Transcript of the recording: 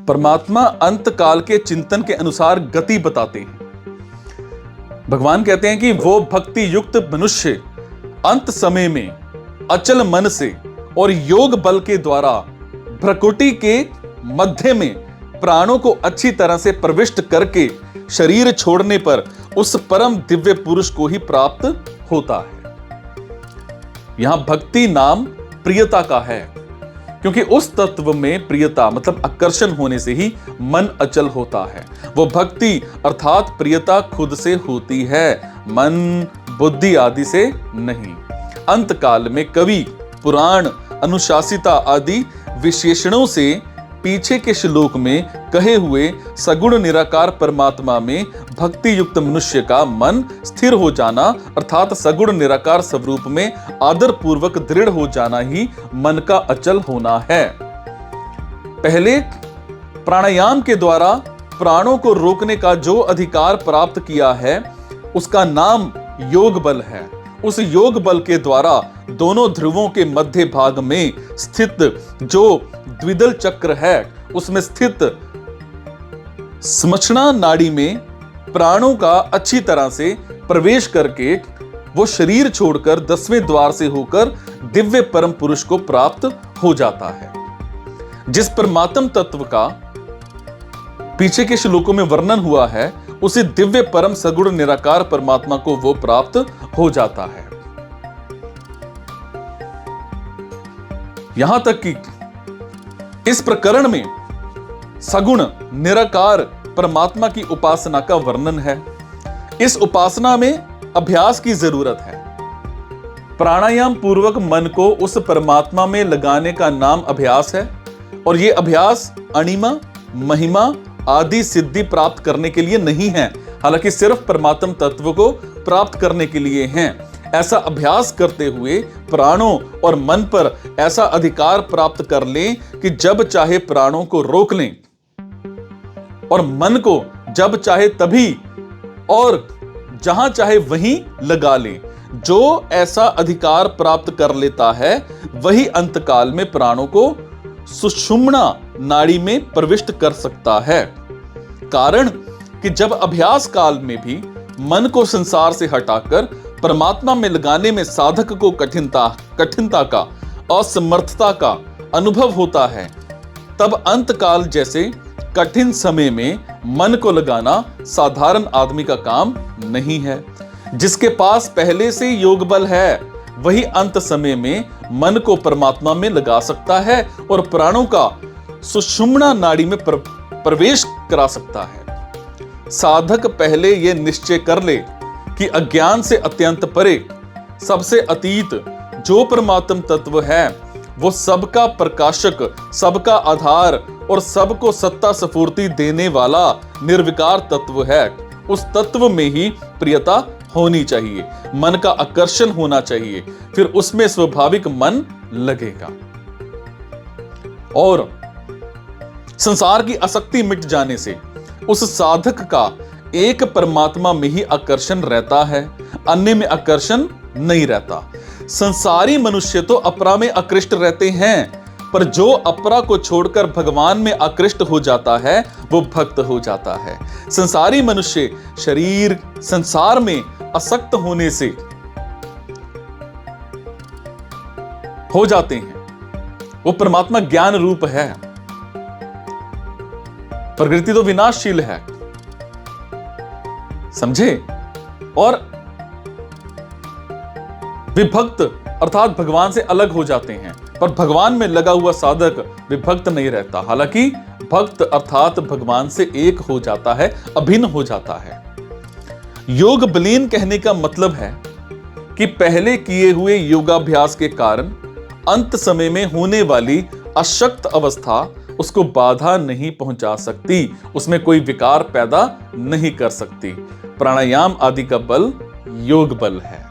परमात्मा अंत काल के चिंतन के अनुसार गति बताते हैं। भगवान कहते हैं कि वो भक्ति युक्त मनुष्य अंत समय में अचल मन से और योग बल के द्वारा भ्रकुटी के मध्य में प्राणों को अच्छी तरह से प्रविष्ट करके शरीर छोड़ने पर उस परम दिव्य पुरुष को ही प्राप्त होता है। यहां भक्ति नाम प्रियता का है, क्योंकि उस तत्व में प्रियता मतलब आकर्षण होने से ही मन अचल होता है। वो भक्ति अर्थात प्रियता खुद से होती है, मन बुद्धि आदि से नहीं। अंत काल में कवि पुराण अनुशासिता आदि विशेषणों से पीछे के श्लोक में कहे हुए सगुण निराकार परमात्मा में भक्ति युक्त मनुष्य का मन स्थिर हो जाना अर्थात सगुण निराकार स्वरूप में आदर पूर्वक दृढ़ हो जाना ही मन का अचल होना है। पहले प्राणायाम के द्वारा प्राणों को रोकने का जो अधिकार प्राप्त किया है उसका नाम योग बल है। उस योग बल के द्वारा दोनों ध्रुवों के मध्य भाग में स्थित जो द्विदल चक्र है उसमें स्थित स्मशना नाड़ी में प्राणों का अच्छी तरह से प्रवेश करके वो शरीर छोड़कर 10वें द्वार से होकर दिव्य परम पुरुष को प्राप्त हो जाता है। जिस परमात्म तत्व का पीछे के श्लोकों में वर्णन हुआ है उसे दिव्य परम सगुण निराकार परमात्मा को वो प्राप्त हो जाता है। यहां तक कि इस प्रकरण में सगुण निराकार परमात्मा की उपासना का वर्णन है। इस उपासना में अभ्यास की जरूरत है। प्राणायाम पूर्वक मन को उस परमात्मा में लगाने का नाम अभ्यास है और यह अभ्यास अणिमा महिमा आदि सिद्धि प्राप्त करने के लिए नहीं है, हालांकि सिर्फ परमात्म तत्व को प्राप्त करने के लिए हैं। ऐसा अभ्यास करते हुए प्राणों और मन पर ऐसा अधिकार प्राप्त कर लें कि जब चाहे प्राणों को रोक लें और मन को जब चाहे तभी और जहां चाहे वहीं लगा लें। जो ऐसा अधिकार प्राप्त कर लेता है वही अंतकाल में प्राणों को सुषुम्ना नाड़ी में प्रविष्ट कर सकता है। कारण कि जब अभ्यास काल में भी मन को संसार से हटाकर परमात्मा में लगाने में साधक को कठिनता का असमर्थता का अनुभव होता है, तब अंतकाल जैसे कठिन समय में मन को लगाना साधारण आदमी का काम नहीं है। जिसके पास पहले से योग बल है वही अंत समय में मन को परमात्मा में लगा सकता है और प्राणों का सुषुम्ना नाड़ी में प्रवेश करा सकता है। साधक पहले यह निश्चय कर ले कि अज्ञान से अत्यंत परे सबसे अतीत जो परमात्म तत्व है वो सबका प्रकाशक, सबका आधार और सबको सत्ता स्फूर्ति देने वाला निर्विकार तत्व है। उस तत्व में ही प्रियता होनी चाहिए, मन का आकर्षण होना चाहिए, फिर उसमें स्वाभाविक मन लगेगा और संसार की आसक्ति मिट जाने से उस साधक का एक परमात्मा में ही आकर्षण रहता है, अन्य में आकर्षण नहीं रहता। संसारी मनुष्य तो अपरा में आकृष्ट रहते हैं, पर जो अपरा को छोड़कर भगवान में आकृष्ट हो जाता है वो भक्त हो जाता है। संसारी मनुष्य शरीर संसार में आसक्त होने से हो जाते हैं। वो परमात्मा ज्ञान रूप है, प्रकृति तो विनाशशील है, समझे। और विभक्त अर्थात भगवान से अलग हो जाते हैं, पर भगवान में लगा हुआ साधक विभक्त नहीं रहता। हालांकि भक्त अर्थात भगवान से एक हो जाता है, अभिन्न हो जाता है। योग बलीन कहने का मतलब है कि पहले किए हुए योगाभ्यास के कारण अंत समय में होने वाली अशक्त अवस्था उसको बाधा नहीं पहुंचा सकती, उसमें कोई विकार पैदा नहीं कर सकती। प्राणायाम आदि का बल योग बल है।